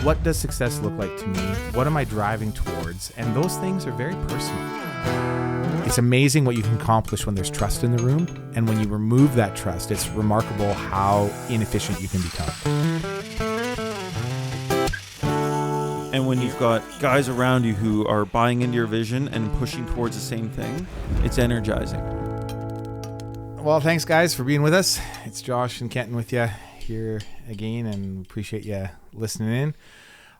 What does success look like to me? What am I driving towards? And those things are very personal. It's amazing what you can accomplish when there's trust in the room. And when you remove that trust, it's remarkable how inefficient you can become. And when you've got guys around you who are buying into your vision and pushing towards the same thing, it's energizing. Well, thanks guys for being with us. It's Josh and Kenton with you here again, and appreciate you listening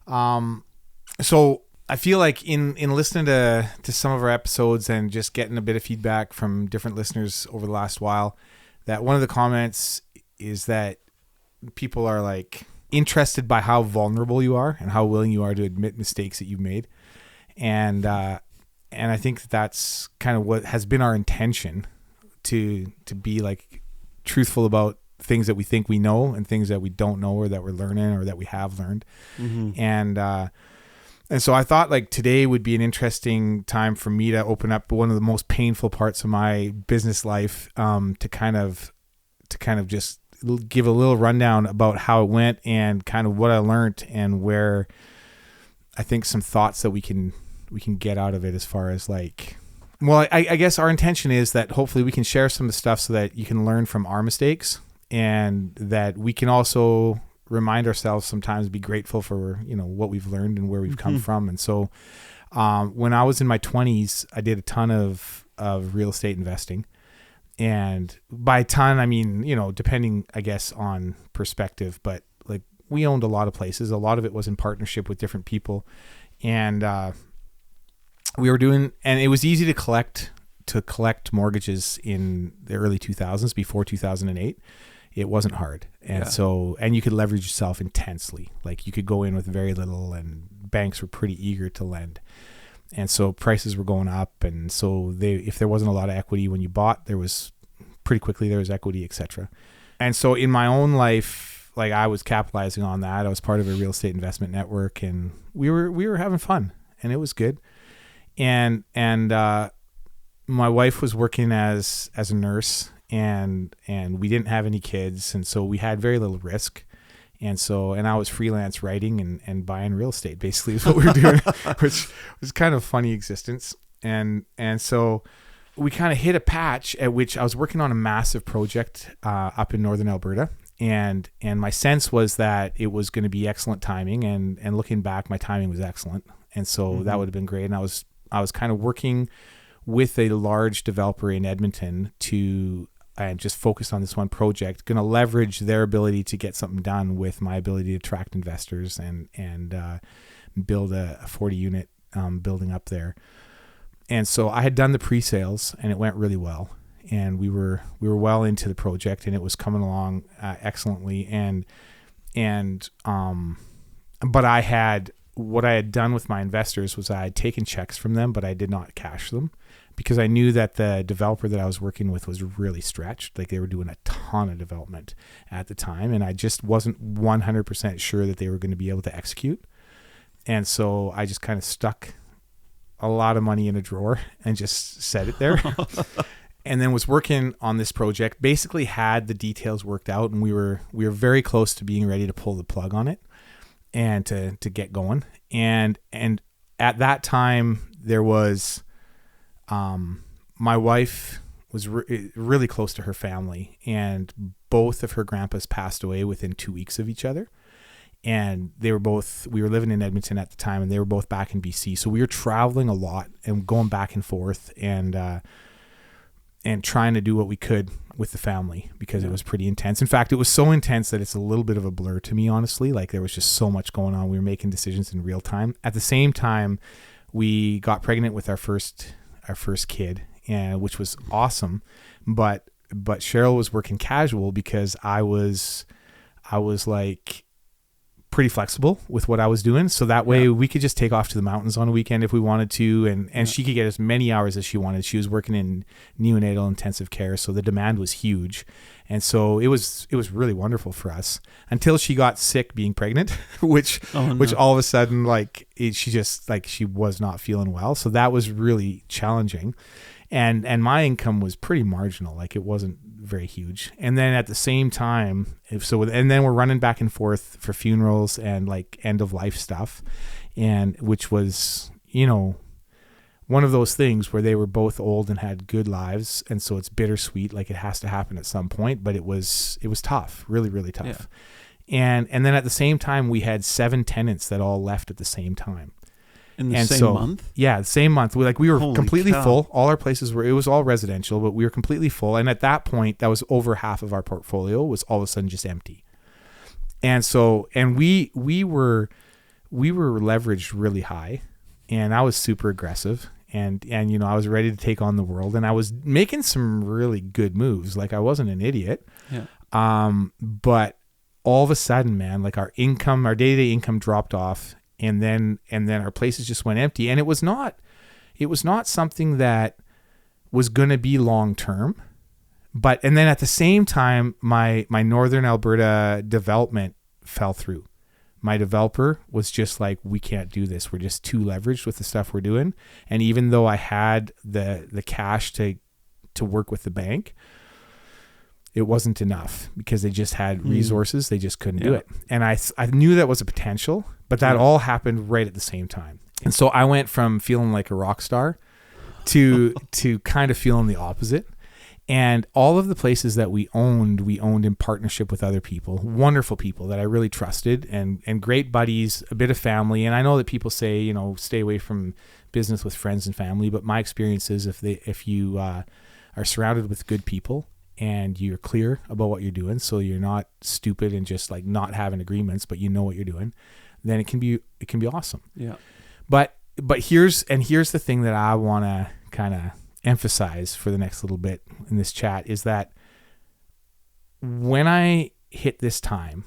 in. So I feel like in listening to some of our episodes and just getting a bit of feedback from different listeners over the last while, that one of the comments is that people are like interested by how vulnerable you are and how willing you are to admit mistakes that you've made. And I think that's kind of what has been our intention, to be like truthful about things that we think we know and things that we don't know, or that we're learning, or that we have learned. Mm-hmm. And so I thought like today would be an interesting time for me to open up one of the most painful parts of my business life, to kind of just give a little rundown about how it went and kind of what I learned, and where I think some thoughts that we can get out of it, as far as like, well, I guess our intention is that hopefully we can share some of the stuff so that you can learn from our mistakes, and that we can also remind ourselves sometimes, be grateful for, what we've learned and where we've come from. And so when I was in my 20s, I did a ton of real estate investing. And by ton, I mean, depending, I guess, on perspective, but like we owned a lot of places. A lot of it was in partnership with different people. And we were doing, and it was easy to collect mortgages in the early 2000s, before 2008. It wasn't hard. And so, and you could leverage yourself intensely. Like you could go in with very little, and banks were pretty eager to lend. And so prices were going up. And so if there wasn't a lot of equity when you bought, there was equity, etc. And so in my own life, like I was capitalizing on that. I was part of a real estate investment network, and we were having fun, and it was good. And my wife was working as a nurse, and we didn't have any kids. And so we had very little risk. And I was freelance writing and buying real estate, basically, is what we were doing, which was kind of a funny existence. And so we kind of hit a patch at which I was working on a massive project up in northern Alberta. And my sense was that it was going to be excellent timing. And looking back, my timing was excellent. And so that would have been great. And I was kind of working with a large developer in Edmonton and just focus on this one project, going to leverage their ability to get something done with my ability to attract investors and build a 40 unit building up there. And so I had done the pre-sales, and it went really well, and we were well into the project, and it was coming along excellently. But what I had done with my investors was I had taken checks from them, but I did not cash them, because I knew that the developer that I was working with was really stretched. Like they were doing a ton of development at the time, and I just wasn't 100% sure that they were going to be able to execute. And so I just kind of stuck a lot of money in a drawer and just set it there. And then was working on this project, basically had the details worked out, and we were very close to being ready to pull the plug on it and to get going. And at that time there was, my wife was really close to her family, and both of her grandpas passed away within 2 weeks of each other. And we were living in Edmonton at the time, and they were both back in BC. So we were traveling a lot and going back and forth and trying to do what we could with the family, because it was pretty intense. In fact, it was so intense that it's a little bit of a blur to me, honestly. Like there was just so much going on. We were making decisions in real time. At the same time, we got pregnant with our first kid, which was awesome. But Cheryl was working casual, because I was like pretty flexible with what I was doing. So that way we could just take off to the mountains on a weekend if we wanted to. And she could get as many hours as she wanted. She was working in neonatal intensive care, so the demand was huge. And so it was really wonderful for us, until she got sick being pregnant, which all of a sudden, she was not feeling well. So that was really challenging. And my income was pretty marginal. Like it wasn't very huge. And then at the same time, and then we're running back and forth for funerals and like end of life stuff, and which was, one of those things where they were both old and had good lives, and so it's bittersweet. Like it has to happen at some point, but it was tough, really, really tough. Yeah. And then at the same time, we had 7 tenants that all left at the same time. In the same month? Yeah, the same month. We were Holy completely cow. full. All our places it was all residential, but we were completely full. And at that point, that was over half of our portfolio was all of a sudden just empty. And so, and we were leveraged really high, and I was super aggressive. And I was ready to take on the world, and I was making some really good moves. Like I wasn't an idiot. Yeah. But all of a sudden, man, like our day-to-day income dropped off, and then our places just went empty. And it was not something that was going to be long-term. And then at the same time, my Northern Alberta development fell through. My developer was just like, we can't do this. We're just too leveraged with the stuff we're doing. And even though I had the cash to work with the bank, it wasn't enough because they just had resources. They just couldn't do it. And I knew that was a potential, but that all happened right at the same time. And so I went from feeling like a rock star to kind of feeling the opposite. And all of the places that we owned in partnership with other people, wonderful people that I really trusted, and great buddies, a bit of family. And I know that people say, stay away from business with friends and family, but my experience is if you are surrounded with good people and you're clear about what you're doing, so you're not stupid and just like not having agreements, but you know what you're doing, then it can be awesome. Yeah. But here's the thing that I want to kind of emphasize for the next little bit in this chat is that when I hit this time,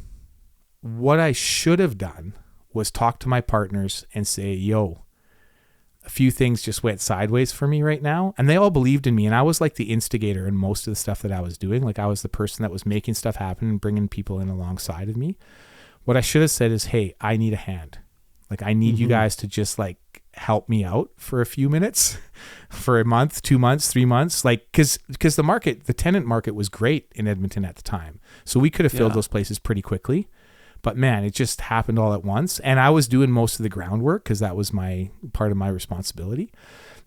what I should have done was talk to my partners and say, yo, a few things just went sideways for me right now. And they all believed in me. And I was like the instigator in most of the stuff that I was doing. Like I was the person that was making stuff happen and bringing people in alongside of me. What I should have said is, hey, I need a hand. Like I need you guys to just like help me out for a few minutes, for a month, 2 months, 3 months, like because the tenant market was great in Edmonton at the time, so we could have filled those places pretty quickly. But man, it just happened all at once, and I was doing most of the groundwork because that was my part of my responsibility.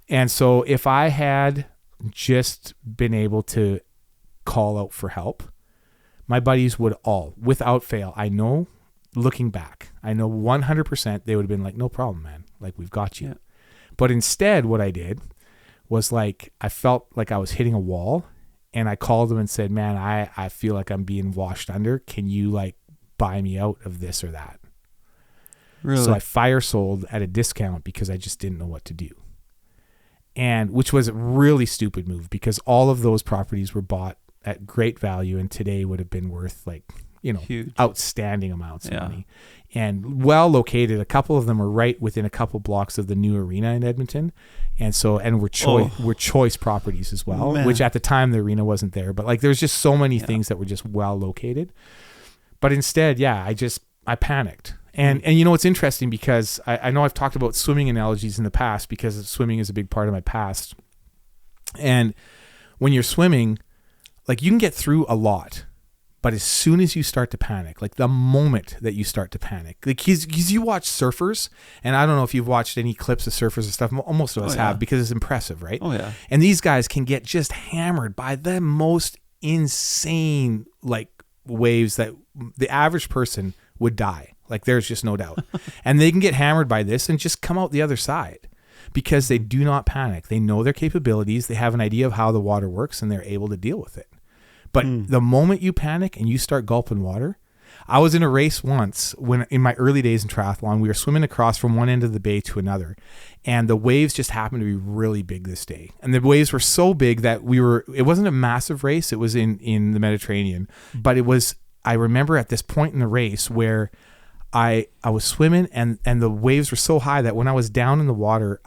And so if I had just been able to call out for help, my buddies would all, without fail, I know, looking back, I know 100% they would have been like, no problem, man. Like, we've got you. Yeah. But instead, what I did was like, I felt like I was hitting a wall, and I called them and said, man, I feel like I'm being washed under. Can you like buy me out of this or that? Really? So I fire sold at a discount because I just didn't know what to do. And which was a really stupid move because all of those properties were bought at great value and today would have been worth like, huge, outstanding amounts of money, and well located. A couple of them are right within a couple blocks of the new arena in Edmonton. And so, and we're choice properties as well, which at the time the arena wasn't there, but like, there's just so many things that were just well located. But instead, I panicked. And it's interesting because I know I've talked about swimming analogies in the past because swimming is a big part of my past. And when you're swimming, like you can get through a lot. But as soon as you start to panic, like the moment that you start to panic, like because you watch surfers, and I don't know if you've watched any clips of surfers and stuff, most of us have, because it's impressive, right? Oh, yeah. And these guys can get just hammered by the most insane like waves that the average person would die. Like there's just no doubt. And they can get hammered by this and just come out the other side because they do not panic. They know their capabilities. They have an idea of how the water works and they're able to deal with it. But the moment you panic and you start gulping water, I was in a race once when in my early days in triathlon, we were swimming across from one end of the bay to another, and the waves just happened to be really big this day. And the waves were so big that it wasn't a massive race. It was in the Mediterranean, but I remember at this point in the race where I was swimming and the waves were so high that when I was down in the water,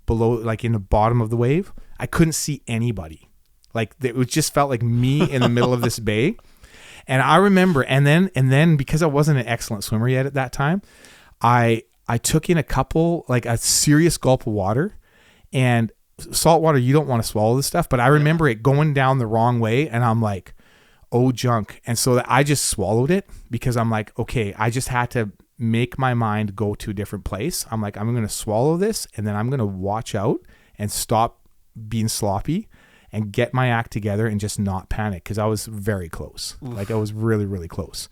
below, like in the bottom of the wave, I couldn't see anybody. Like it just felt like me in the middle of this bay. And I remember, and then because I wasn't an excellent swimmer yet at that time, I took in a serious gulp of water, and salt water, you don't want to swallow this stuff, but I remember it going down the wrong way, and I'm like, oh, junk. And so I just swallowed it because I'm like, okay, I just had to make my mind go to a different place. I'm like, I'm going to swallow this, and then I'm going to watch out and stop being sloppy and get my act together and just not panic, because I was very close. Oof. Like I was really, really close.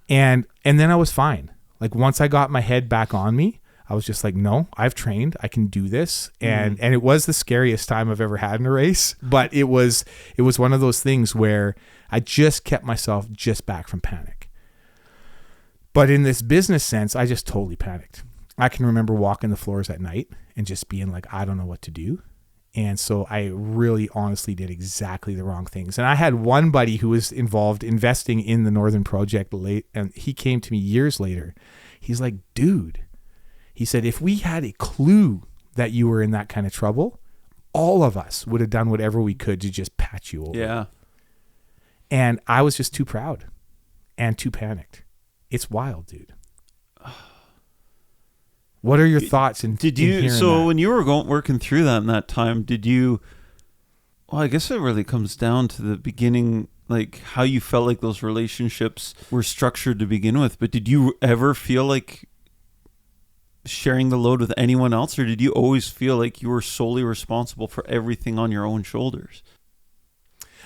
And then I was fine. Like once I got my head back on me, I was just like, no, I've trained. I can do this. And it was the scariest time I've ever had in a race. But it was one of those things where I just kept myself just back from panic. But in this business sense, I just totally panicked. I can remember walking the floors at night and just being like, I don't know what to do. And so I really honestly did exactly the wrong things. And I had one buddy who was involved investing in the Northern Project late, and he came to me years later. He's like, dude, he said, if we had a clue that you were in that kind of trouble, all of us would have done whatever we could to just patch you over. Yeah. And I was just too proud and too panicked. It's wild, dude. What are your thoughts in hearing that? When you were working through that in that time, well, I guess it really comes down to the beginning, like how you felt like those relationships were structured to begin with. But did you ever feel like sharing the load with anyone else, or did you always feel like you were solely responsible for everything on your own shoulders?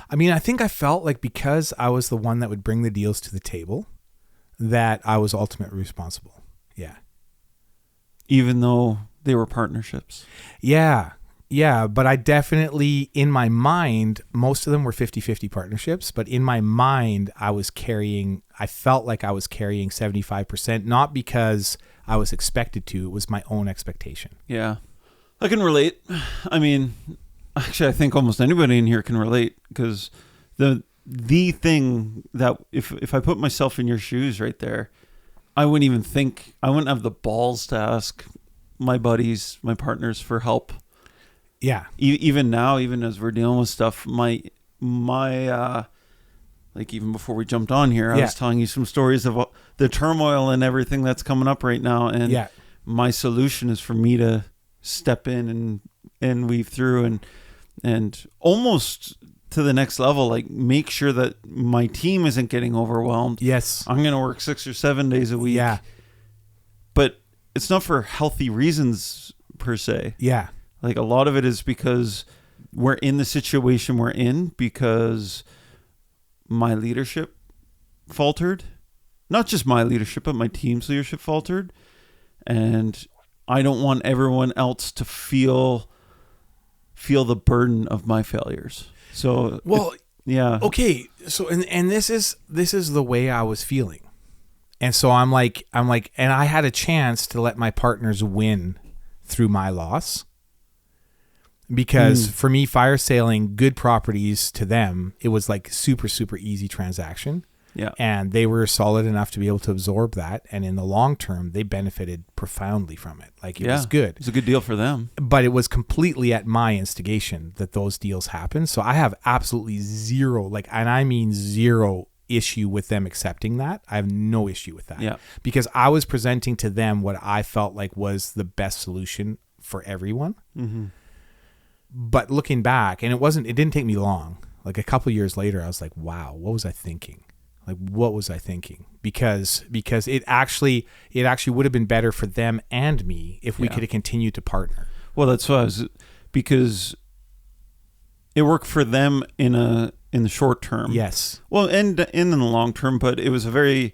I mean, I think I felt like because I was the one that would bring the deals to the table, that I was ultimately responsible. Yeah. Even though they were partnerships. Yeah. Yeah. But I definitely, in my mind, most of them were 50-50 partnerships. But in my mind, I felt like I was carrying 75%, not because I was expected to. It was my own expectation. Yeah. I can relate. I mean, actually, I think almost anybody in here can relate, because the thing that if I put myself in your shoes right there, I wouldn't have the balls to ask my buddies, my partners for help. Yeah. Even now, even as we're dealing with stuff, my like even before we jumped on here, I was telling you some stories of the turmoil and everything that's coming up right now. And my solution is for me to step in and weave through and almost to the next level, like make sure that my team isn't getting overwhelmed. Yes. I'm going to work 6 or 7 days a week. Yeah. But it's not for healthy reasons per se. Yeah. Like a lot of it is because we're in the situation we're in because my leadership faltered. Not just my leadership, but my team's leadership faltered. And I don't want everyone else to feel the burden of my failures. So, okay. So, and this is the way I was feeling. And so I'm like, and I had a chance to let my partners win through my loss, because for me, fire sailing good properties to them, it was like super, super easy transaction. Yeah. And they were solid enough to be able to absorb that. And in the long term, they benefited profoundly from it. Like it was good. It was a good deal for them. But it was completely at my instigation that those deals happened. So I have absolutely zero, and I mean zero issue with them accepting that. I have no issue with that. Yeah. Because I was presenting to them what I felt like was the best solution for everyone. Mm-hmm. But looking back, and it didn't take me long. Like a couple years later, I was like, wow, what was I thinking? What was I thinking? Because it actually would have been better for them and me if we could have continued to partner. Well, that's what because it worked for them in the short term. Yes. Well, and in the long term, but it was you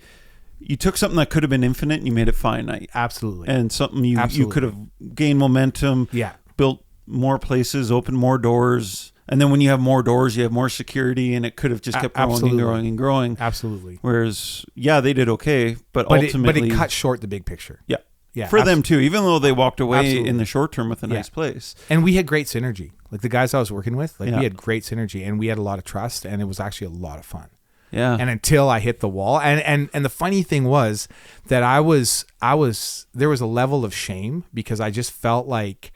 took something that could have been infinite and you made it finite. Absolutely. And something you could have gained momentum. Yeah. Built more places, opened more doors. And then when you have more doors, you have more security, and it could have just kept growing and growing and growing. Absolutely. Whereas, they did okay, but ultimately... But it cut short the big picture. Yeah. Yeah. For them too, even though they walked away in the short term with a nice place. And we had great synergy. Like the guys I was working with, we had great synergy, and we had a lot of trust, and it was actually a lot of fun. Yeah. And until I hit the wall, and the funny thing was that there was a level of shame, because I just felt like,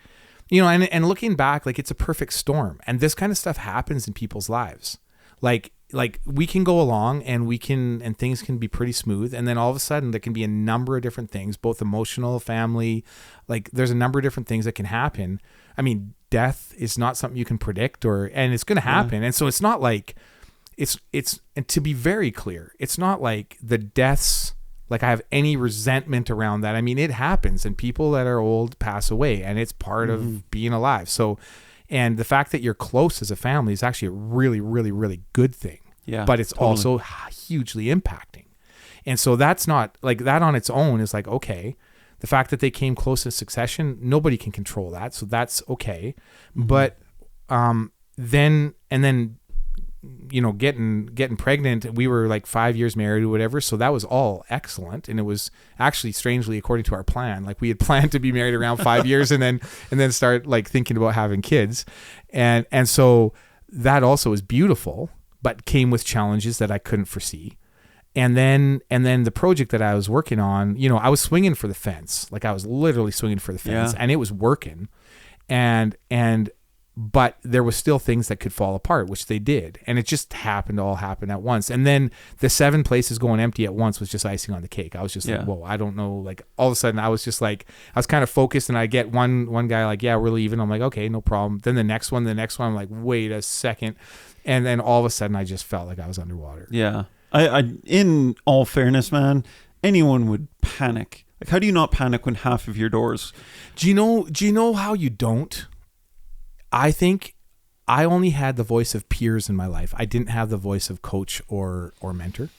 and looking back, like it's a perfect storm, and this kind of stuff happens in people's lives. Like like we can go along and things can be pretty smooth. And then all of a sudden there can be a number of different things, both emotional, family, like there's a number of different things that can happen. I mean, death is not something you can predict and it's going to happen. And so it's not like and to be very clear, it's not like the deaths, like I have any resentment around that. I mean, it happens and people that are old pass away and it's part of being alive. So, and the fact that you're close as a family is actually a really, really, really good thing. Yeah. But it's totally. also hugely impacting. And so that's not like that on its own is like, okay, the fact that they came close in succession, nobody can control that. So that's okay. But, then, you know, getting pregnant, we were like 5 years married or whatever. So that was all excellent. And it was actually strangely according to our plan. Like we had planned to be married around 5 years and then start like thinking about having kids. And so that also was beautiful, but came with challenges that I couldn't foresee. And then the project that I was working on, you know, I was swinging for the fence. Like I was literally swinging for the fence and it was working. But there was still things that could fall apart, which they did. And it just all happened at once. And then the 7 places going empty at once was just icing on the cake. I was just like, whoa, I don't know. Like all of a sudden I was just like, I was kind of focused and I get one guy like, yeah, we're leaving. I'm like, okay, no problem. Then the next one, I'm like, wait a second. And then all of a sudden I just felt like I was underwater. Yeah. I in all fairness, man, anyone would panic. Like, how do you not panic when half of your doors? Do you know how you don't? I think I only had the voice of peers in my life. I didn't have the voice of coach or mentor.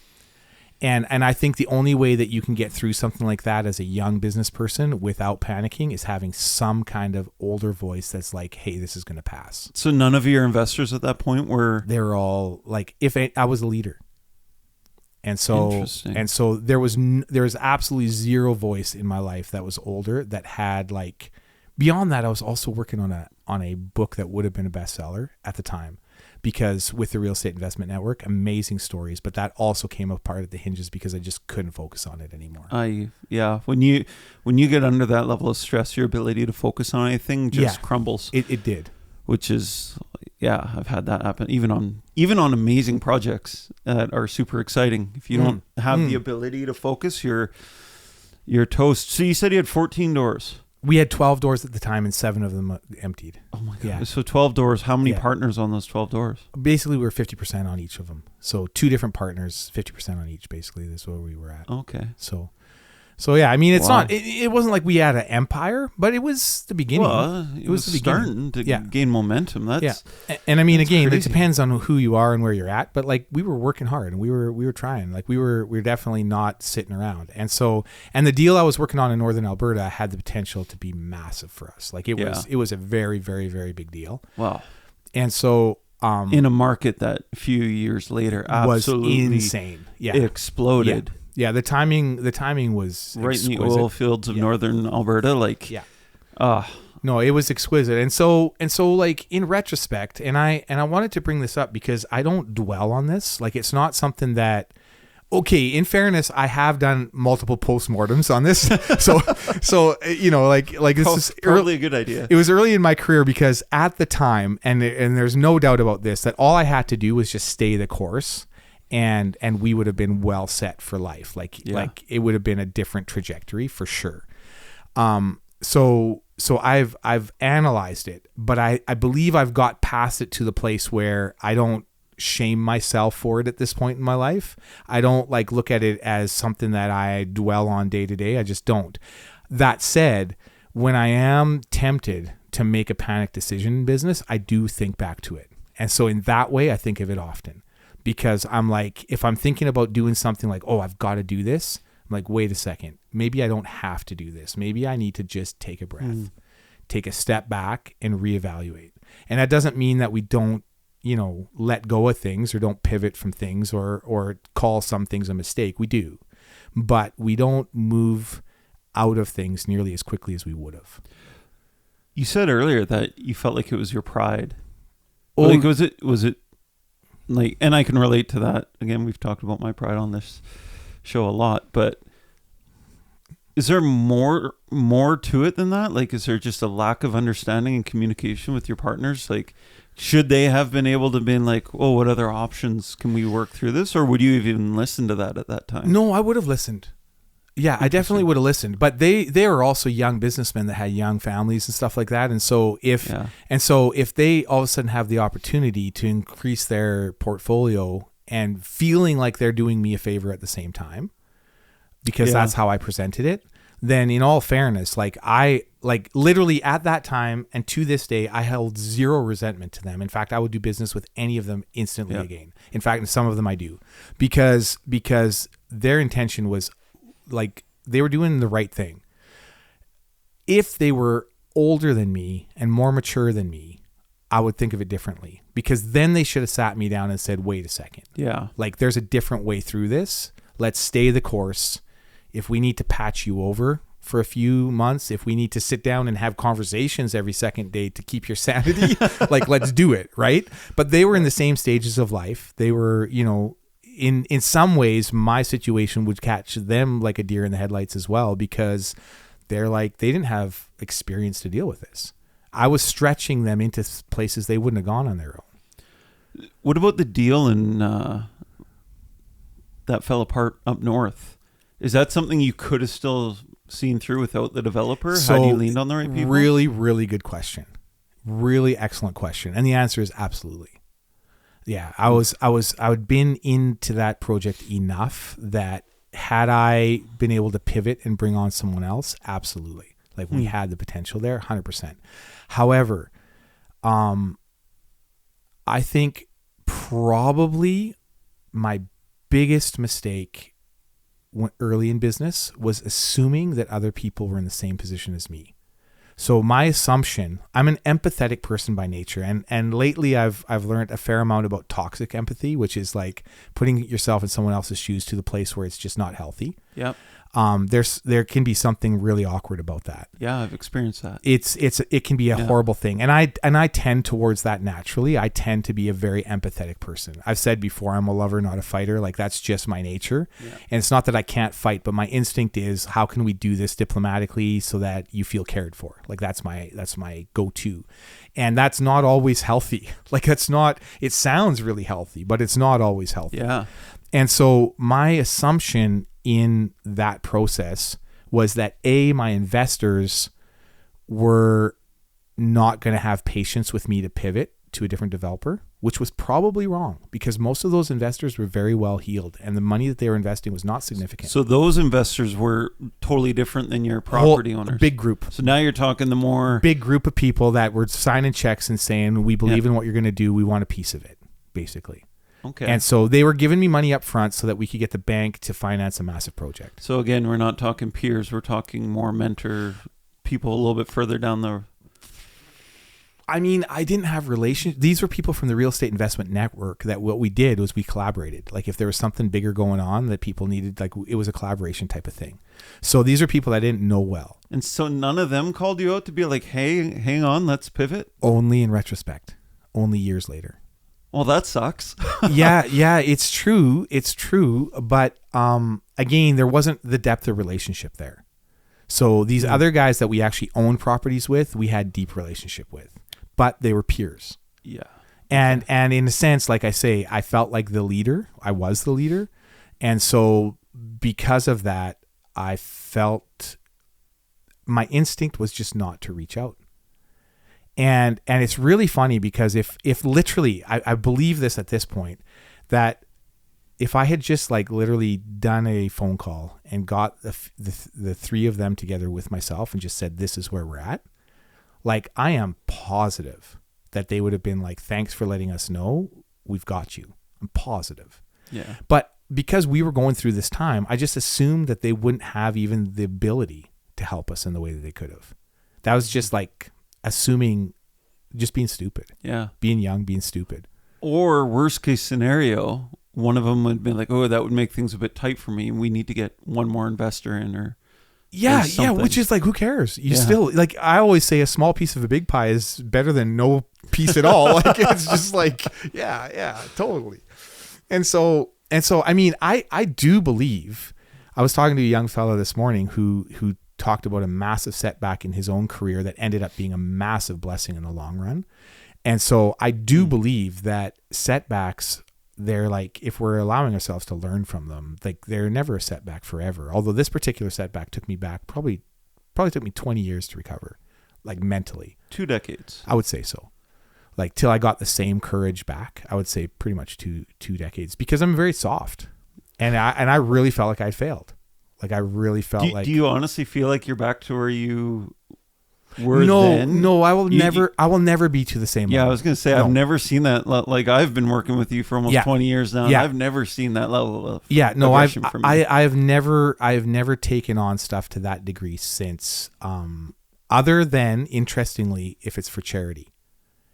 And I think the only way that you can get through something like that as a young business person without panicking is having some kind of older voice that's like, hey, this is going to pass. So none of your investors at that point were... They were all like, I was a leader. And so there was absolutely zero voice in my life that was older that had like, beyond that, I was also working on a book that would have been a bestseller at the time, because with the Real Estate Investment Network, amazing stories, but that also came apart at the hinges because I just couldn't focus on it anymore. When you get under that level of stress, your ability to focus on anything just crumbles. It did. Which is, I've had that happen even on amazing projects that are super exciting. If you don't have the ability to focus, you're toast. So you said you had 14 doors. We had 12 doors at the time and 7 of them emptied. Oh my God. Yeah. So 12 doors. How many partners on those 12 doors? Basically, we were 50% on each of them. So 2 different partners, 50% on each, basically. That's where we were at. Okay. So yeah, I mean, it's not, it wasn't like we had an empire, but it was the beginning. Well, it was starting to gain momentum. And I mean, again, crazy. It depends on who you are and where you're at, but like we were working hard and we were trying, like we were definitely not sitting around. And so, and the deal I was working on in Northern Alberta had the potential to be massive for us. Like it was a very, very, very big deal. Wow. And so, in a market that a few years later absolutely was insane. Exploded. Yeah. Yeah, the timing was right exquisite. In the oil fields of Northern Alberta, no, it was exquisite. And so like in retrospect, and I wanted to bring this up because I don't dwell on this. Like it's not something that, okay, in fairness, I have done multiple postmortems on this. So you know, like this is probably a good idea. It was early in my career because at the time, and there's no doubt about this, that all I had to do was just stay the course. And we would have been well set for life. Like it would have been a different trajectory for sure. So I've analyzed it, but I believe I've got past it to the place where I don't shame myself for it at this point in my life. I don't like look at it as something that I dwell on day to day. I just don't. That said, when I am tempted to make a panic decision in business, I do think back to it. And so in that way, I think of it often. Because I'm like, if I'm thinking about doing something like, oh, I've got to do this, I'm like, wait a second, maybe I don't have to do this. Maybe I need to just take a breath, take a step back and reevaluate. And that doesn't mean that we don't, you know, let go of things or don't pivot from things or call some things a mistake. We do, but we don't move out of things nearly as quickly as we would have. You said earlier that you felt like it was your pride. Oh, like, was it? Like, and I can relate to that. Again, we've talked about my pride on this show a lot, but is there more to it than that? Like, is there just a lack of understanding and communication with your partners? Like, Should they have been able to been like, oh, what other options can we work through this? Or would you have even listen to that at that time? No, I would have listened. Yeah, I definitely would have listened. But they are also young businessmen that had young families and stuff like that. And so if they all of a sudden have the opportunity to increase their portfolio and feeling like they're doing me a favor at the same time, because that's how I presented it, then in all fairness, literally at that time and to this day, I held zero resentment to them. In fact, I would do business with any of them instantly again. In fact, some of them I do, because their intention was like they were doing the right thing. If they were older than me and more mature than me, I would think of it differently, because then they should have sat me down and said, wait a second. Yeah. Like, there's a different way through this. Let's stay the course. If we need to patch you over for a few months, if we need to sit down and have conversations every second day to keep your sanity, like, let's do it. Right. But they were in the same stages of life. They were, in some ways, my situation would catch them like a deer in the headlights as well, because they're like, they didn't have experience to deal with this. I was stretching them into places they wouldn't have gone on their own. What about the deal that fell apart up north? Is that something you could have still seen through without the developer? So, had you leaned on the right people? Really, really good question. Really excellent question. And the answer is absolutely. Yeah, I'd been into that project enough that had I been able to pivot and bring on someone else, absolutely. Like, we had the potential there, 100%. However, I think probably my biggest mistake early in business was assuming that other people were in the same position as me. So my assumption, I'm an empathetic person by nature, and lately I've learned a fair amount about toxic empathy, which is like putting yourself in someone else's shoes to the place where it's just not healthy. Yep. There can be something really awkward about that. Yeah, I've experienced that. It can be a horrible thing. And I tend towards that naturally. I tend to be a very empathetic person. I've said before, I'm a lover, not a fighter. Like, that's just my nature. Yeah. And it's not that I can't fight, but my instinct is, how can we do this diplomatically so that you feel cared for? Like, that's my go-to. And that's not always healthy. Like, it sounds really healthy, but it's not always healthy. Yeah. And so my assumption in that process was that my investors were not going to have patience with me to pivot to a different developer, which was probably wrong, because most of those investors were very well heeled and the money that they were investing was not significant. So those investors were totally different than your property owners. Big group. So now you're talking the more big group of people that were signing checks and saying, we believe in what you're going to do. We want a piece of it, basically. Okay. And so they were giving me money up front so that we could get the bank to finance a massive project. So again, we're not talking peers. We're talking more mentor people a little bit further down the... I mean, I didn't have relations. These were people from the real estate investment network that what we did was we collaborated. Like, if there was something bigger going on that people needed, like, it was a collaboration type of thing. So these are people I didn't know well. And so none of them called you out to be like, hey, hang on, let's pivot? Only in retrospect. Only years later. Well, that sucks. yeah, it's true. It's true. But again, there wasn't the depth of relationship there. So these other guys that we actually owned properties with, we had deep relationship with, but they were peers. Yeah. And in a sense, like I say, I felt like the leader. I was the leader. And so because of that, I felt my instinct was just not to reach out. And it's really funny because if literally, I believe this at this point, that if I had just like literally done a phone call and got the three of them together with myself and just said, this is where we're at, like, I am positive that they would have been like, thanks for letting us know, we've got you. I'm positive. Yeah. But because we were going through this time, I just assumed that they wouldn't have even the ability to help us in the way that they could have. That was just like assuming, just being stupid. Yeah. Being young, being stupid. Or worst case scenario, one of them would be like, oh, that would make things a bit tight for me. We need to get one more investor in, or yeah, which is like, who cares? You still, like, I always say a small piece of a big pie is better than no piece at all. Like, it's just like, yeah, totally. And so, I mean, I do believe, I was talking to a young fellow this morning who talked about a massive setback in his own career that ended up being a massive blessing in the long run. And so I do believe that setbacks, they're like, if we're allowing ourselves to learn from them, like they're never a setback forever. Although this particular setback took me back, probably took me 20 years to recover, like mentally. 2 decades. I would say so. Like till I got the same courage back, I would say pretty much two decades, because I'm very soft, and I really felt like I failed. Like I really felt do you honestly feel like you're back to where you were then? No, I will never be to the same level. I was going to say, I've never seen that. Like I've been working with you for almost 20 years now. And I've never seen that level of aggression from you. I've never taken on stuff to that degree since, other than, interestingly, if it's for charity.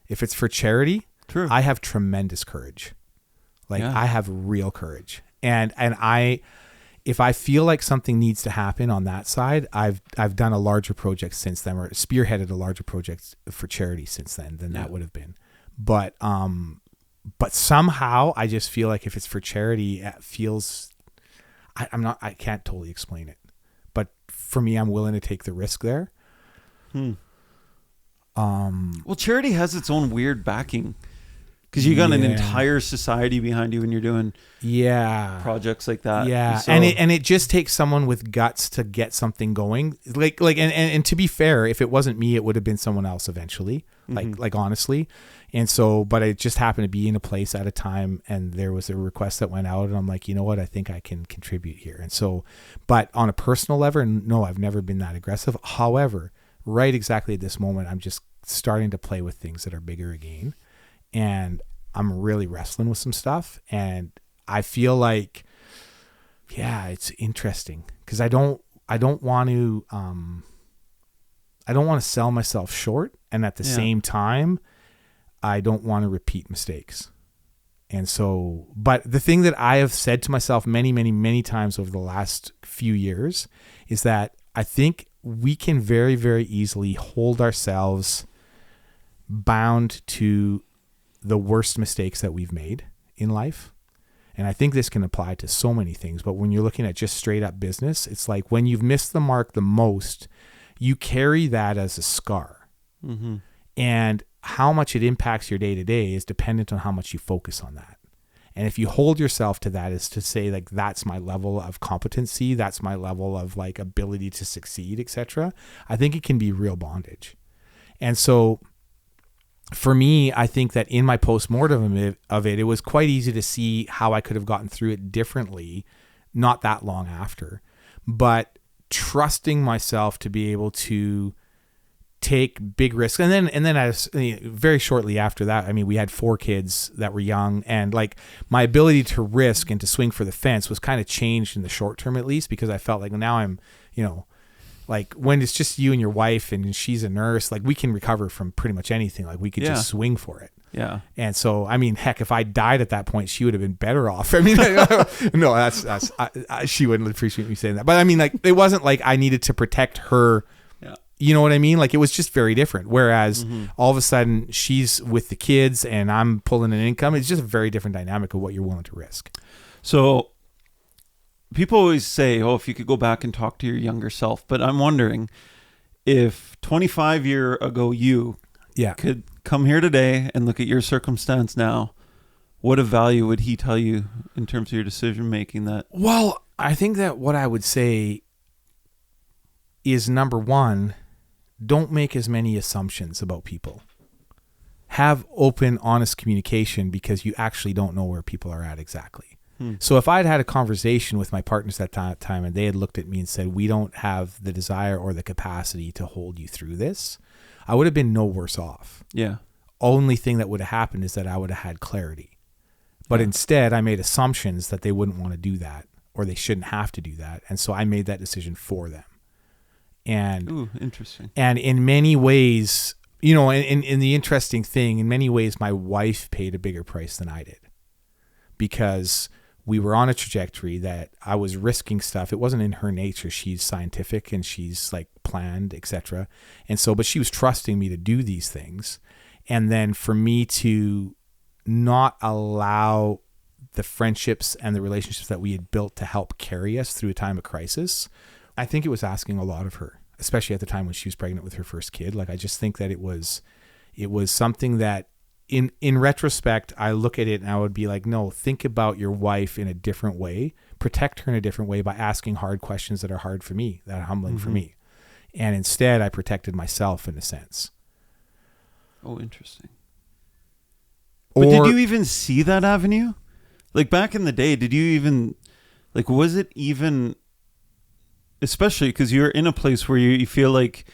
If it's for charity, true, I have tremendous courage. Like I have real courage. And if I feel like something needs to happen on that side, I've done a larger project since then, or spearheaded a larger project for charity since then than that would have been. But somehow I just feel like if it's for charity, it feels, I can't totally explain it, but for me, I'm willing to take the risk there. Well, charity has its own weird backing, because you got an entire society behind you when you're doing projects like that. Yeah. So, and it just takes someone with guts to get something going. And to be fair, if it wasn't me, it would have been someone else eventually. Like honestly. And so, but it just happened to be in a place at a time, and there was a request that went out, and I'm like, you know what, I think I can contribute here. And so, but on a personal level, no, I've never been that aggressive. However, right exactly at this moment, I'm just starting to play with things that are bigger again. And I'm really wrestling with some stuff. And I feel like, it's interesting, because I don't want to sell myself short. And at the same time, I don't want to repeat mistakes. And so, but the thing that I have said to myself many, many, many times over the last few years is that I think we can very, very easily hold ourselves bound to the worst mistakes that we've made in life. And I think this can apply to so many things, but when you're looking at just straight up business, it's like when you've missed the mark the most, you carry that as a scar. Mm-hmm. And how much it impacts your day to day is dependent on how much you focus on that. And if you hold yourself to that, is to say like, that's my level of competency, that's my level of like ability to succeed, etc. I think it can be real bondage. And so for me, I think that in my postmortem of it, it was quite easy to see how I could have gotten through it differently, not that long after, but trusting myself to be able to take big risks. And then as very shortly after that, I mean, we had 4 kids that were young, and like my ability to risk and to swing for the fence was kind of changed in the short term, at least, because I felt like now I'm, like when it's just you and your wife and she's a nurse, like we can recover from pretty much anything. Like we could just swing for it. Yeah. And so, I mean, heck, if I died at that point, she would have been better off. I mean, no, she wouldn't appreciate me saying that. But I mean, like, it wasn't like I needed to protect her. Yeah. You know what I mean? Like it was just very different. Whereas all of a sudden she's with the kids and I'm pulling an income. It's just a very different dynamic of what you're willing to risk. So people always say, oh, if you could go back and talk to your younger self, but I'm wondering if 25 year ago you could come here today and look at your circumstance now, what a value would he tell you in terms of your decision making? That? Well, I think that what I would say is, number one, don't make as many assumptions about people. Have open, honest communication, because you actually don't know where people are at exactly. So if I'd had a conversation with my partners at that time and they had looked at me and said, we don't have the desire or the capacity to hold you through this, I would have been no worse off. Yeah. Only thing that would have happened is that I would have had clarity. But instead, I made assumptions that they wouldn't want to do that, or they shouldn't have to do that. And so I made that decision for them. And ooh, interesting. And in many ways, in the interesting thing, in many ways, my wife paid a bigger price than I did, because we were on a trajectory that I was risking stuff. It wasn't in her nature. She's scientific and she's like planned, etc. And so, but she was trusting me to do these things. And then for me to not allow the friendships and the relationships that we had built to help carry us through a time of crisis, I think it was asking a lot of her, especially at the time when she was pregnant with her first kid. Like, I just think that it was something that in retrospect, I look at it and I would be like, no, think about your wife in a different way. Protect her in a different way by asking hard questions that are hard for me, that are humbling for me. And instead, I protected myself in a sense. Oh, interesting. But did you even see that avenue? Like back in the day, did you even, like, was it even, especially because you're in a place where you feel like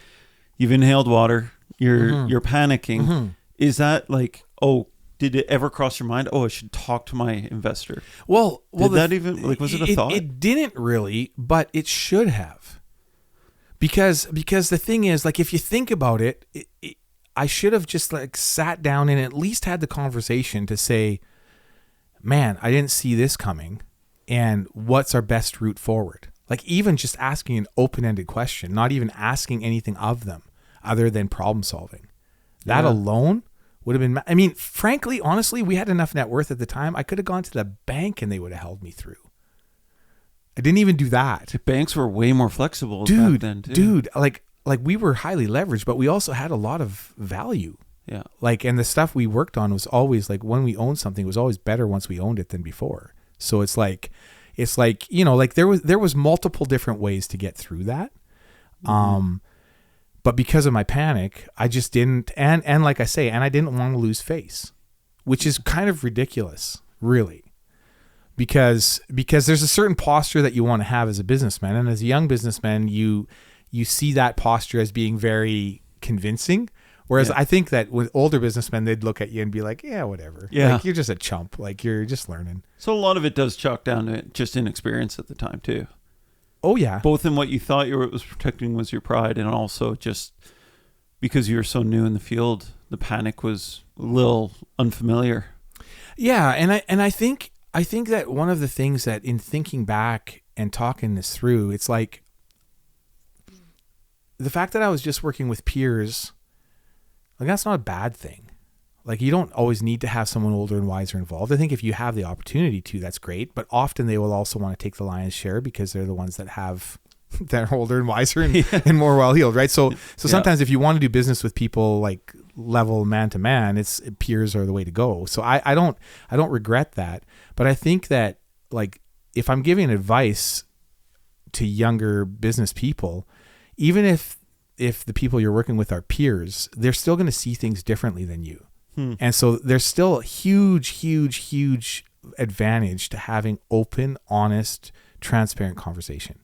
you've inhaled water, you're panicking. Is that like, oh, did it ever cross your mind? Oh, I should talk to my investor. Well, did that even, like, was it a thought? It didn't really, but it should have. Because the thing is, like, if you think about it, I should have just like sat down and at least had the conversation to say, man, I didn't see this coming. And what's our best route forward? Like, even just asking an open-ended question, not even asking anything of them other than problem solving. That alone would have been, I mean, frankly, honestly, we had enough net worth at the time. I could have gone to the bank and they would have held me through. I didn't even do that. The banks were way more flexible back then, too. Dude, like we were highly leveraged, but we also had a lot of value. Yeah. Like, and the stuff we worked on was always like, when we owned something, it was always better once we owned it than before. So it's like, you know, like there was multiple different ways to get through that. But because of my panic, I just didn't, and like I say, and I didn't want to lose face, which is kind of ridiculous, really. Because there's a certain posture that you want to have as a businessman. And as a young businessman, you see that posture as being very convincing. Whereas I think that with older businessmen, they'd look at you and be like, yeah, whatever. Yeah. Like, you're just a chump. Like, you're just learning. So a lot of it does chalk down to just inexperience at the time, too. Oh, yeah. Both in what you thought you was protecting was your pride, and also just because you were so new in the field, the panic was a little unfamiliar. Yeah, and I think that one of the things that in thinking back and talking this through, it's like the fact that I was just working with peers, like, that's not a bad thing. Like, you don't always need to have someone older and wiser involved. I think if you have the opportunity to, that's great. But often they will also want to take the lion's share because they're the ones that have that are older and wiser and more well-heeled, right? So sometimes if you want to do business with people like level man to man, it's peers are the way to go. So I don't regret that. But I think that, like, if I'm giving advice to younger business people, even if the people you're working with are peers, they're still going to see things differently than you. And so there's still a huge advantage to having open, honest, transparent conversation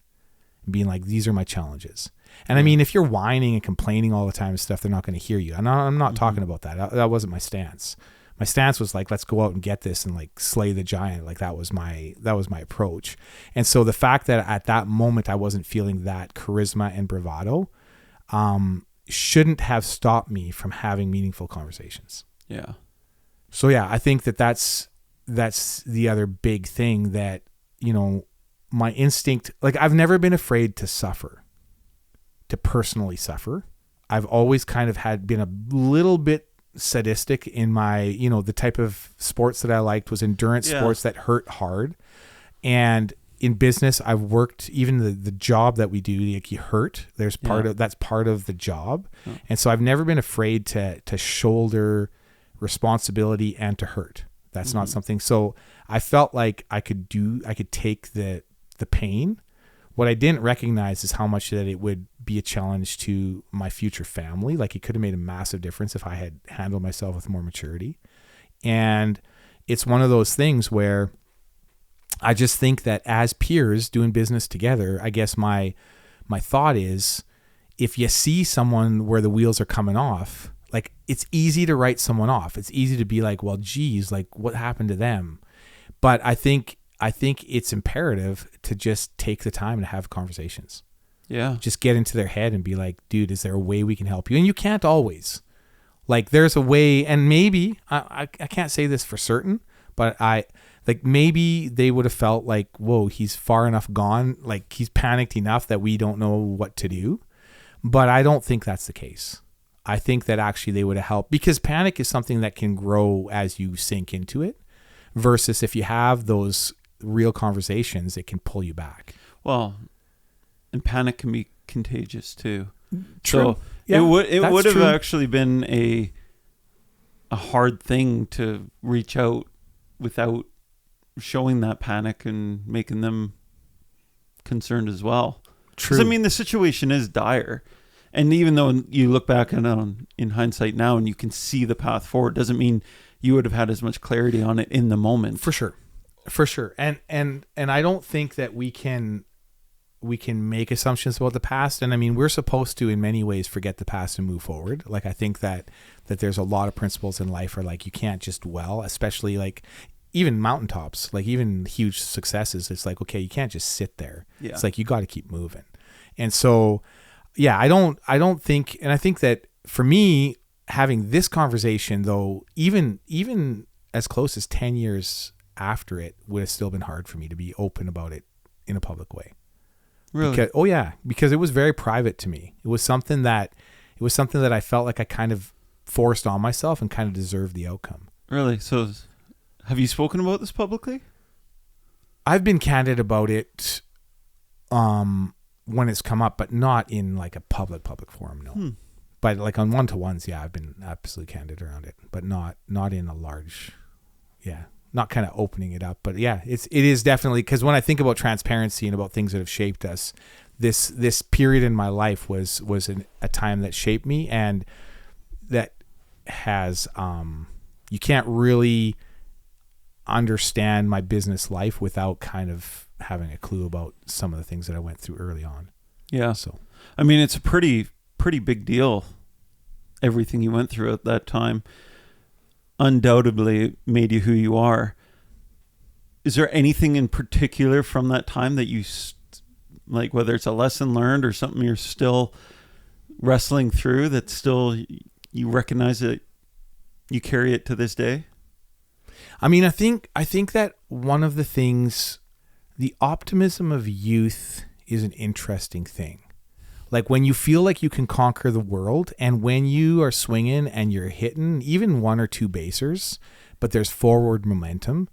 and being like, these are my challenges. And I mean, if you're whining and complaining all the time and stuff, they're not going to hear you. And I'm not talking about that. That wasn't my stance. My stance was like, let's go out and get this and like slay the giant. Like that was my approach. And so the fact that at that moment I wasn't feeling that charisma and bravado shouldn't have stopped me from having meaningful conversations. Yeah. So yeah, I think that's the other big thing that, you know, my instinct, like, I've never been afraid to suffer, to personally suffer. I've always kind of been a little bit sadistic in my, you know, the type of sports that I liked was endurance sports that hurt hard. And in business, I've worked, even the job that we do, like, you hurt. There's that's part of the job. Oh. And so I've never been afraid to shoulder responsibility and to hurt. That's not something. So I felt like I could take the pain. What I didn't recognize is how much that it would be a challenge to my future family. Like, it could have made a massive difference if I had handled myself with more maturity. And it's one of those things where I just think that as peers doing business together, I guess my thought is, if you see someone where the wheels are coming off, like, it's easy to write someone off. It's easy to be like, well, geez, like, what happened to them? But I think it's imperative to just take the time to have conversations. Yeah. Just get into their head and be like, dude, is there a way we can help you? And you can't always. Like, there's a way, and maybe, I can't say this for certain, but maybe they would have felt like, whoa, he's far enough gone. Like, he's panicked enough that we don't know what to do. But I don't think that's the case. I think that actually they would have helped, because panic is something that can grow as you sink into it, versus if you have those real conversations, it can pull you back. Well, and panic can be contagious too. True. So it would have actually been a hard thing to reach out without showing that panic and making them concerned as well. True. 'Cause, I mean, the situation is dire. And even though you look back on in hindsight now and you can see the path forward, doesn't mean you would have had as much clarity on it in the moment. For sure. And I don't think that we can make assumptions about the past. And I mean, we're supposed to, in many ways, forget the past and move forward. Like, I think that there's a lot of principles in life where, like, you can't just dwell, especially like even mountaintops, like even huge successes. It's like, okay, you can't just sit there. Yeah. It's like, you got to keep moving. And so, yeah, I don't think, and I think that for me, having this conversation though, even as close as 10 years after it, would have still been hard for me to be open about it in a public way. Really? Because it was very private to me. It was something that I felt like I kind of forced on myself and kind of deserved the outcome. Really? So have you spoken about this publicly? I've been candid about it when it's come up, but not in like a public forum, no. But like on one-to-ones, yeah, I've been absolutely candid around it, but not in a large, not kind of opening it up. But yeah, it is definitely, because when I think about transparency and about things that have shaped us, this period in my life was a time that shaped me, and that has you can't really understand my business life without kind of having a clue about some of the things that I went through early on. Yeah. So, I mean, it's a pretty big deal. Everything you went through at that time undoubtedly made you who you are. Is there anything in particular from that time that you like, whether it's a lesson learned or something you're still wrestling through, that still you recognize that you carry it to this day? I mean, I think that one of the things, the optimism of youth is an interesting thing. Like when you feel like you can conquer the world, and when you are swinging and you're hitting even one or two basers, but there's forward momentum,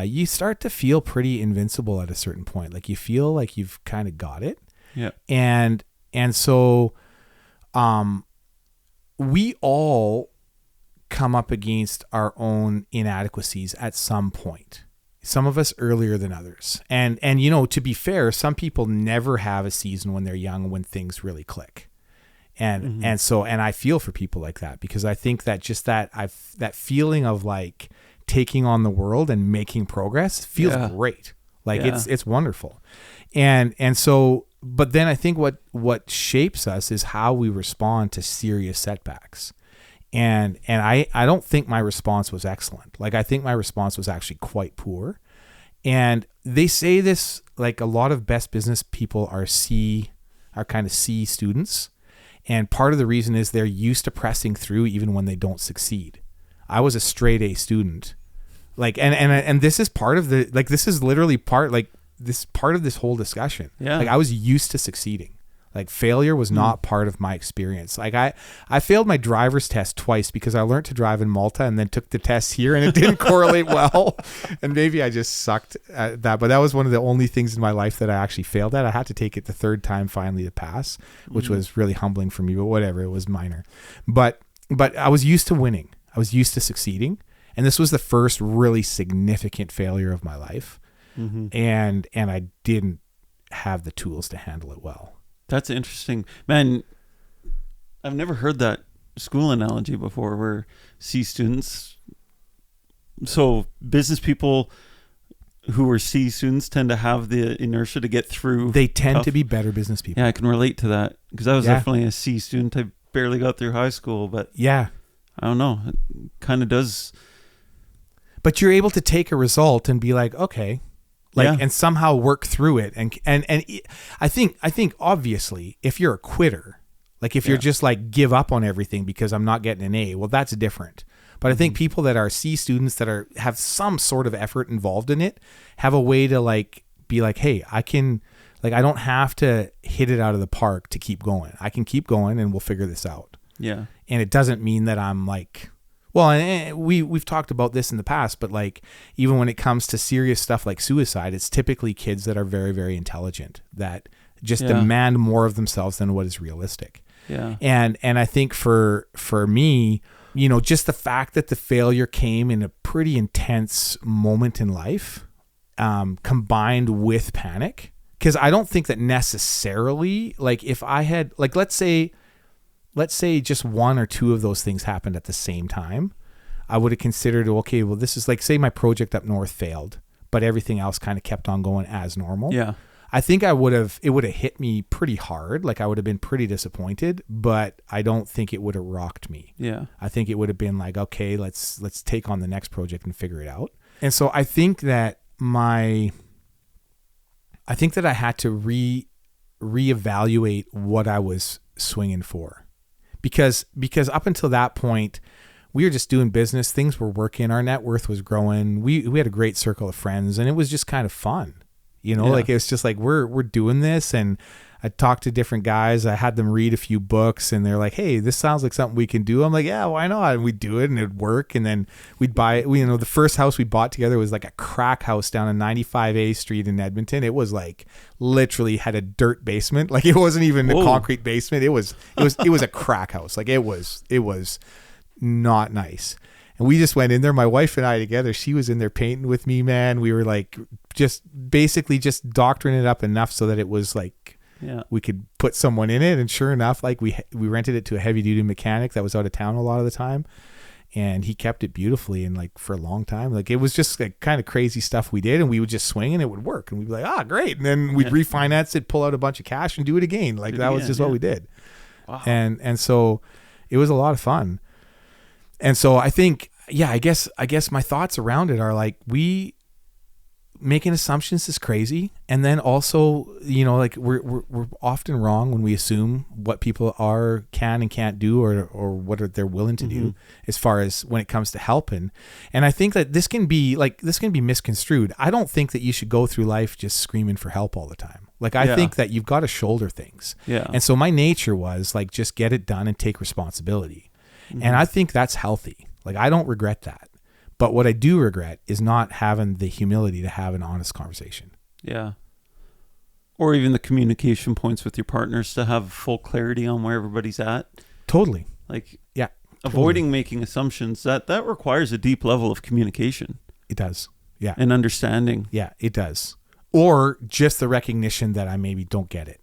you start to feel pretty invincible at a certain point. Like you feel like you've kind of got it. Yeah. And so, we all come up against our own inadequacies at some point. Some of us earlier than others. And you know, to be fair, some people never have a season when they're young, when things really click. And I feel for people like that, because I think that just that feeling of like taking on the world and making progress feels great. Like it's wonderful. And so, but then I think what shapes us is how we respond to serious setbacks. And I don't think my response was excellent. Like, I think my response was actually quite poor. And they say this, like, a lot of best business people are kind of C students. And part of the reason is they're used to pressing through even when they don't succeed. I was a straight A student. Like, and this is part of the, like, this is literally part of this whole discussion. Yeah. Like, I was used to succeeding. Like, failure was not part of my experience. Like, I failed my driver's test twice because I learned to drive in Malta and then took the test here, and it didn't correlate well. And maybe I just sucked at that. But that was one of the only things in my life that I actually failed at. I had to take it the third time finally to pass, which was really humbling for me, but whatever, it was minor. But I was used to winning. I was used to succeeding. And this was the first really significant failure of my life. Mm-hmm. And I didn't have the tools to handle it well. That's interesting, man. I've never heard that school analogy before, where C students, so business people who are C students tend to have the inertia to get through. They tend to be better business people. Yeah, I can relate to that, because I was definitely a C student. I barely got through high school, but I don't know. It kind of does. But you're able to take a result and be like, okay. And somehow work through it. And I think obviously, if you're a quitter, like if you're just like give up on everything because I'm not getting an A, well, that's different. But I think people that are C students that have some sort of effort involved in it have a way to like be like, hey, I don't have to hit it out of the park to keep going. I can keep going and we'll figure this out. Yeah. And it doesn't mean that I'm like, well, and we've talked about this in the past, but like even when it comes to serious stuff like suicide, it's typically kids that are very, very intelligent that just demand more of themselves than what is realistic. Yeah. And I think for me, just the fact that the failure came in a pretty intense moment in life, combined with panic. Because I don't think that necessarily, like if I had, like, let's say just one or two of those things happened at the same time, I would have considered, okay, well, this is like, say my project up north failed, but everything else kind of kept on going as normal. Yeah. I think it would have hit me pretty hard. Like I would have been pretty disappointed, but I don't think it would have rocked me. Yeah. I think it would have been like, okay, let's take on the next project and figure it out. And so I think that I had to reevaluate what I was swinging for, because up until that point, we were just doing business. Things were working. Our net worth was growing. We had a great circle of friends, and it was just kind of fun. Like it was just like, we're doing this. And I talked to different guys. I had them read a few books, and they're like, hey, this sounds like something we can do. I'm like, yeah, why not? And we'd do it, and it'd work. And then we'd buy it. The first house we bought together was like a crack house down on 95A Street in Edmonton. It was like literally had a dirt basement. Like it wasn't even a concrete basement. It was a crack house. Like it was not nice. And we just went in there, my wife and I together. She was in there painting with me, man. We were like just doctoring it up enough so that it was like, we could put someone in it. And sure enough, like we rented it to a heavy duty mechanic that was out of town a lot of the time. And he kept it beautifully and like for a long time. Like it was just like kind of crazy stuff we did, and we would just swing and it would work. And we'd be like, great. And then we'd refinance it, pull out a bunch of cash and do it again. Like that was just what we did. Wow. And so it was a lot of fun. And so I think, I guess my thoughts around it are like, we making assumptions is crazy. And then also, like we're often wrong when we assume what people can and can't do or what they're willing to do as far as when it comes to helping. And I think that this can be misconstrued. I don't think that you should go through life just screaming for help all the time. Like I think that you've got to shoulder things. Yeah. And so my nature was like, just get it done and take responsibility. And I think that's healthy. Like I don't regret that. But what I do regret is not having the humility to have an honest conversation. Yeah. Or even the communication points with your partners to have full clarity on where everybody's at. Totally. Like, totally. Avoiding making assumptions, that requires a deep level of communication. It does. Yeah. And understanding. Yeah, it does. Or just the recognition that I maybe don't get it.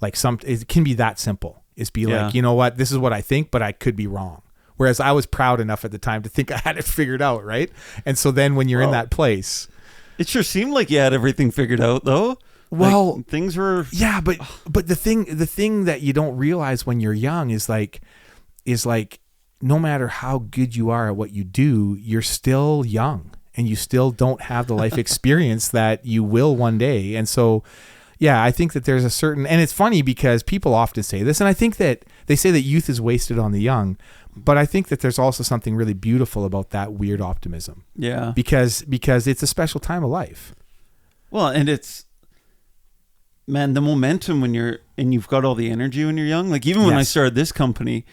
Like it can be that simple. Is be like, you know what, this is what I think, but I could be wrong. Whereas I was proud enough at the time to think I had it figured out, right? And so then when you're in that place, it sure seemed like you had everything figured out, though. Well, like, things were but the thing that you don't realize when you're young is like no matter how good you are at what you do, you're still young and you still don't have the life experience that you will one day. And so I think that there's a certain, and it's funny because people often say this, and I think that they say that youth is wasted on the young, but I think that there's also something really beautiful about that weird optimism. Yeah. Because it's a special time of life. Well, and it's, man, the momentum when you've got all the energy when you're young, like even when I started this company,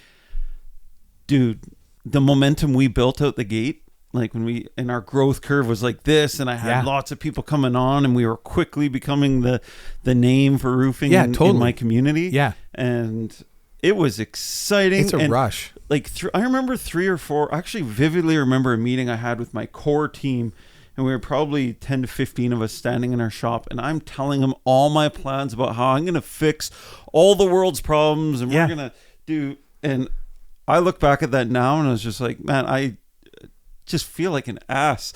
dude, the momentum we built out the gate, like and our growth curve was like this, and I had lots of people coming on, and we were quickly becoming the name for roofing in my community. Yeah. And it was exciting. It's a rush. Like I remember 3 or 4, I actually vividly remember a meeting I had with my core team, and we were probably 10 to 15 of us standing in our shop, and I'm telling them all my plans about how I'm going to fix all the world's problems, and we're going to do, and I look back at that now, and I was just like, man, I just feel like an ass.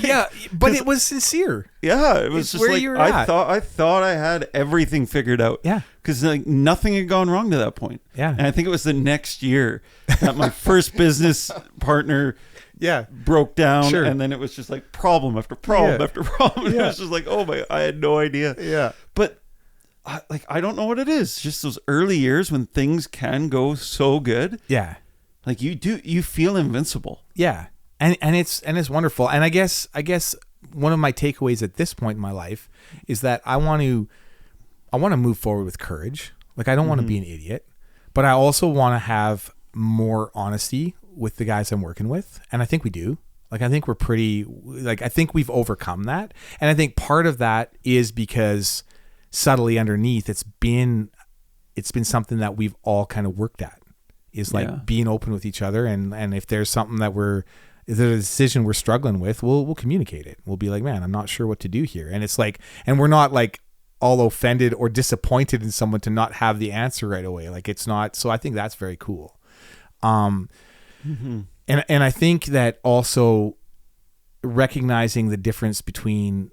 Yeah, but it was sincere. Yeah, it was just like I thought I had everything figured out. Yeah, because like nothing had gone wrong to that point. Yeah, and I think it was the next year that my first business partner broke down. Sure. And then it was just like problem after problem after problem. And it was just like, oh my, I had no idea. Yeah, but I don't know what it is. Just those early years when things can go so good. Yeah, like you feel invincible. Yeah. And it's wonderful. And I guess one of my takeaways at this point in my life is that I want to move forward with courage. Like I don't want to be an idiot, but I also want to have more honesty with the guys I'm working with. And I think we do. Like I think we're pretty, like I think we've overcome that. And I think part of that is because subtly underneath it's been something that we've all kind of worked at. is like Yeah. being open with each other. And if there's something that if there's a decision we're struggling with, we'll communicate it. We'll be like, man, I'm not sure what to do here. And it's like, and we're not like all offended or disappointed in someone to not have the answer right away. Like it's not, so I think that's very cool. And I think that also recognizing the difference between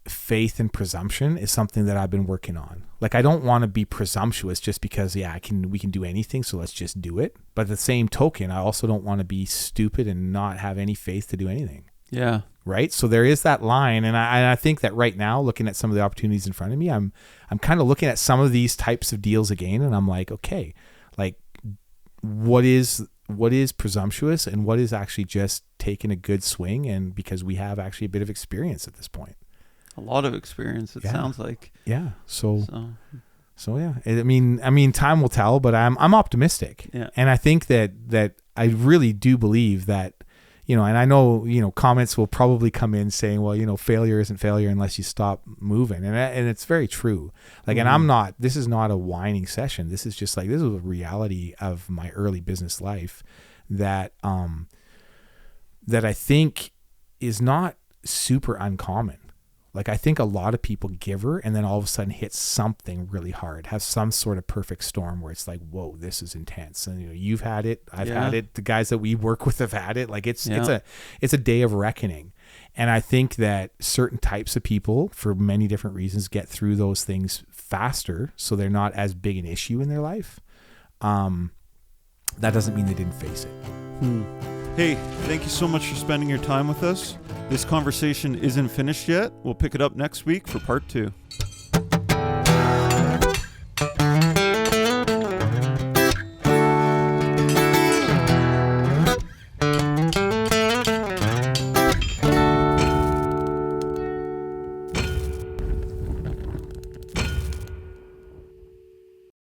faith and presumption is something that I've been working on. Like I don't want to be presumptuous just because we can do anything, so let's just do it. But at the same token, I also don't want to be stupid and not have any faith to do anything. Yeah. Right. So there is that line, and I think that right now, looking at some of the opportunities in front of me, I'm kind of looking at some of these types of deals again, and I'm like, okay, like what is presumptuous and what is actually just taking a good swing, and because we have actually a bit of experience at this point. A lot of experience, it sounds like. Yeah. So yeah. I mean, time will tell, but I'm optimistic. Yeah. And I think that I really do believe that, and I know, comments will probably come in saying, well, failure isn't failure unless you stop moving. And it's very true. Like, and this is not a whining session. This is just like, this is a reality of my early business life that I think is not super uncommon. Like I think a lot of people give her and then all of a sudden hit something really hard, have some sort of perfect storm where it's like, whoa, this is intense. And you've had it, I've had it, the guys that we work with have had it. Like it's a day of reckoning. And I think that certain types of people, for many different reasons, get through those things faster, so they're not as big an issue in their life. That doesn't mean they didn't face it. Hey, thank you so much for spending your time with us. This conversation isn't finished yet. We'll pick it up next week for part 2.